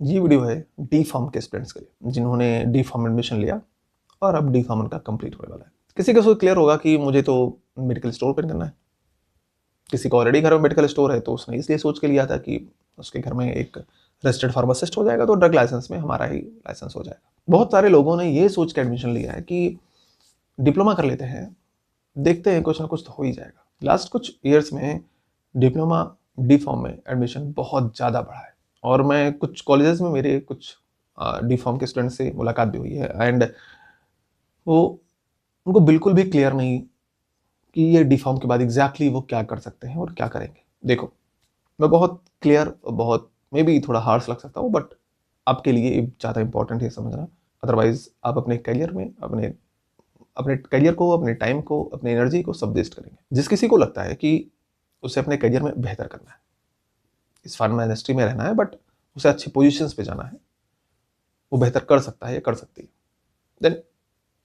ये वीडियो है D pharm के स्टूडेंट्स के लिए जिन्होंने डी फार्म एडमिशन लिया और अब डी फार्म उनका कंप्लीट होने वाला है। किसी को क्लियर होगा कि मुझे तो मेडिकल स्टोर ओपन करना है, किसी को ऑलरेडी घर में मेडिकल स्टोर है तो उसने इसलिए सोच के लिया था कि उसके घर में एक रजिस्टर्ड फार्मासिस्ट हो जाएगा तो ड्रग लाइसेंस में हमारा ही लाइसेंस हो जाएगा। बहुत सारे लोगों ने ये सोच के एडमिशन लिया है कि डिप्लोमा कर लेते हैं, देखते हैं कुछ ना कुछ तो हो ही जाएगा। लास्ट कुछ ईयर्स में डिप्लोमा डी फार्म में एडमिशन बहुत ज़्यादा बढ़ा है और मैं कुछ कॉलेजेस में मेरे कुछ डी फार्म के स्टूडेंट से मुलाकात भी हुई है एंड वो उनको बिल्कुल भी क्लियर नहीं कि ये डी फार्म के बाद एग्जैक्टली वो क्या कर सकते हैं और क्या करेंगे। देखो, मैं बहुत क्लियर, बहुत मे बी थोड़ा हार्श लग सकता हूँ, बट आपके लिए ज़्यादा इंपॉर्टेंट है समझना। अदरवाइज आप अपने करियर में अपने अपने करियर को, अपने टाइम को, अपनी एनर्जी को सब वेस्ट करेंगे। जिस किसी को लगता है कि उसे अपने करियर में बेहतर करना है, इस फार्मा इंडस्ट्री में रहना है, बट उसे अच्छी पोजीशंस पे जाना है, वो बेहतर कर सकता है या कर सकती है, देन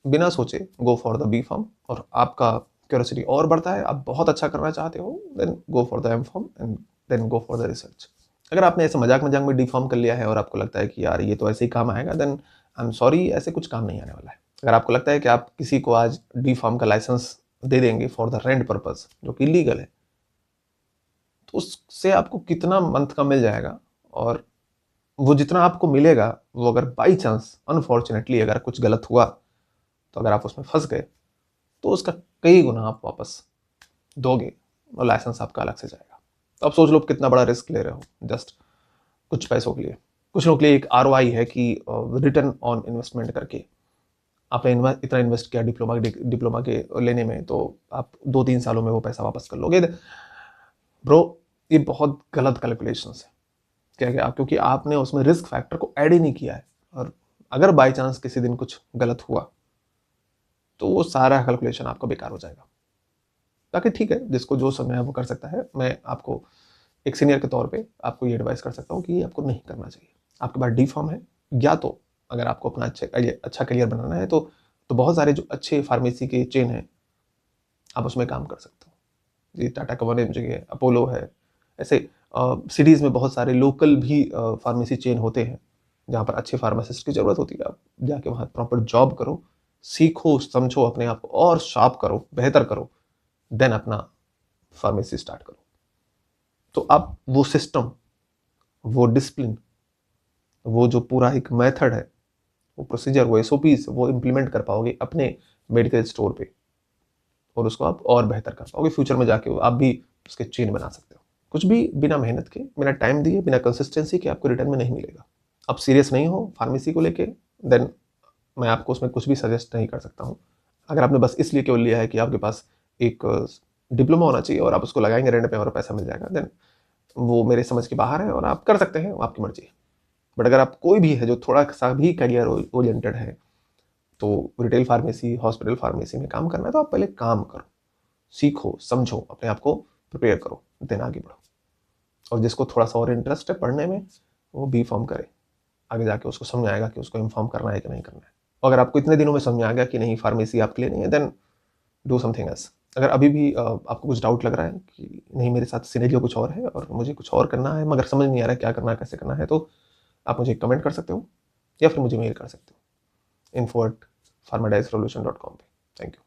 बिना सोचे go for the B pharm. और आपका क्यूरियोसिटी और बढ़ता है, आप बहुत अच्छा करना चाहते हो, then go for the M pharm and then go for the research. अगर आपने ऐसे मजाक मजाक में डी फार्म कर लिया है और आपको लगता है कि यार ये तो ऐसे ही काम आएगा, देन आई एम सॉरी, ऐसे कुछ काम नहीं आने वाला है। अगर आपको लगता है कि आप किसी को आज डी फार्म का लाइसेंस दे देंगे फॉर द रेंट पर्पज, जो कि इलीगल है, तो उससे आपको कितना मंथ का मिल जाएगा, और वो जितना आपको मिलेगा वो अगर बाई चांस अनफॉर्चुनेटली अगर कुछ गलत हुआ तो अगर आप उसमें फंस गए तो उसका कई गुना आप वापस दोगे और लाइसेंस आपका अलग से जाएगा। तो आप सोच लो कितना बड़ा रिस्क ले रहे हो जस्ट कुछ पैसों के लिए। कुछ लोगों के लिए एक आरओआई है कि रिटर्न ऑन इन्वेस्टमेंट करके आपने इतना इन्वेस्ट किया डिप्लोमा के लेने में, तो आप 2-3 सालों में वो पैसा वापस कर लोगे। ब्रो, ये बहुत गलत कैलकुलेशंस है। क्या क्या? क्योंकि आपने उसमें रिस्क फैक्टर को ऐड ही नहीं किया है, और अगर बाई चांस किसी दिन कुछ गलत हुआ तो वो सारा कैलकुलेशन आपका बेकार हो जाएगा। ताकि ठीक है, जिसको जो समय है वो कर सकता है। मैं आपको एक सीनियर के तौर पे आपको ये एडवाइस कर सकता हूँ कि ये आपको नहीं करना चाहिए। आपके पास डी फार्म है, या तो अगर आपको अपना अच्छा करियर बनाना है तो बहुत सारे जो अच्छे फार्मेसी के चेन हैं आप उसमें काम कर सकते हो। ये टाटा कवरेज है, अपोलो है, ऐसे सिटीज़ में बहुत सारे लोकल भी फार्मेसी चेन होते हैं जहाँ पर अच्छे फार्मासिस्ट की ज़रूरत होती है। आप जाके वहाँ प्रॉपर जॉब करो, सीखो, समझो, अपने आप को और शार्प करो, बेहतर करो, देन अपना फार्मेसी स्टार्ट करो। तो आप वो सिस्टम, वो डिसिप्लिन, वो जो पूरा एक मेथड है, वो प्रोसीजर, वो एसओपीज वो इम्प्लीमेंट कर पाओगे अपने मेडिकल स्टोर पे, और उसको आप और बेहतर कर पाओगे। फ्यूचर में जाके आप भी उसके चेन बना सकते हो। कुछ भी बिना मेहनत के, बिना टाइम दिए, बिना कंसिस्टेंसी के आपको रिटर्न में नहीं मिलेगा। आप सीरियस नहीं हो फार्मेसी को लेके, देन मैं आपको उसमें कुछ भी सजेस्ट नहीं कर सकता हूँ। अगर आपने बस इसलिए केवल लिया है कि आपके पास एक डिप्लोमा होना चाहिए और आप उसको लगाएंगे रेंट पे और पैसा मिल जाएगा, देन वो मेरे समझ के बाहर है और आप कर सकते हैं, वो आपकी मर्जी है। बट अगर आप कोई भी है जो थोड़ा सा भी करियर ओरिएंटेड है, तो रिटेल फार्मेसी, हॉस्पिटल फार्मेसी में काम करना है, तो आप पहले काम करो, सीखो, समझो, अपने आप को प्रिपेयर करो, देन आगे बढ़ो। और जिसको थोड़ा सा और इंटरेस्ट है पढ़ने में, वो बी फॉर्म करे। आगे जाके उसको समझ आएगा कि उसको इन्फॉर्म करना है कि नहीं करना है। और अगर आपको इतने दिनों में समझ आ गया कि नहीं फार्मेसी आपके लिए नहीं है, देन डू समथिंग एल्स। अगर अभी भी आपको कुछ डाउट लग रहा है कि नहीं मेरे साथ सिनेरियो कुछ और है और मुझे कुछ और करना है मगर समझ नहीं आ रहा है क्या करना है, कैसे करना है, तो आप मुझे कमेंट कर सकते हो या फिर मुझे मेल कर सकते हो info@pharmadicerevolution.com पे। Thank you.